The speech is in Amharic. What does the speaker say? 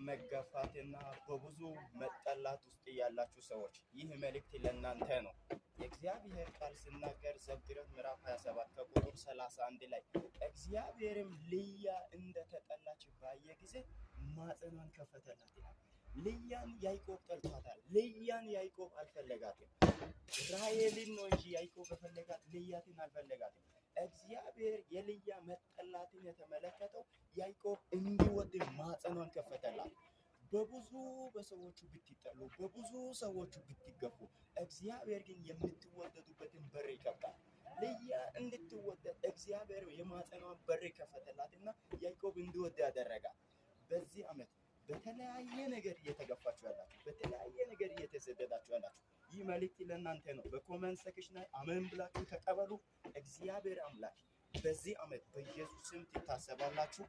መገፋትና በብዙ መጠላት ውስጥ ያላችሁ ሰዎች ይህ መልእክት ለእናንተ ነው። የእግዚአብሔር ቃል ሲናገር ዘፍጥረት ምዕራፍ 27 ከቁጥር 31 ላይ እግዚአብሔርም ልያ እንደተጠላች ባየ ጊዜ ማኅፀኗን ከፈተላት ይላል። ልያን ያዕቆብ ጠልቷታል። ልያን ያዕቆብ አልፈለጋትም። ራሔልን ነው እንጂ ያዕቆብ የፈለጋት ልያትን አልፈለጋትም። እግዚአብሔር የልያ መጠላትን የተመለከተው ያዕቆብ እንዲወድ ማኅፀኗን ከፈተላት። በብዙ በሰዎቹ ብትጠሉ፣ በብዙ ሰዎቹ ብትገፉ፣ እግዚአብሔር ግን የምትወደዱበትን በር ይከፍታል። ልያ እንድትወደድ እግዚአብሔር የማኅፀኗን በር ከፈተላትና ያዕቆብ እንዲወድ ያደረጋል። በዚህ ዓመት በተለያየ ነገር እየተገፋችሁ ያላችሁ፣ በተለያየ ነገር እየተሰደዳችሁ ያላችሁ ይህ መልእክት ለእናንተ ነው። በኮመንት ሴክሽን ላይ አሜን ብላችሁ ተቀበሉ። እግዚአብሔር አምላክ በዚህ ዓመት በኢየሱስ ስም ትታሰባላችሁ።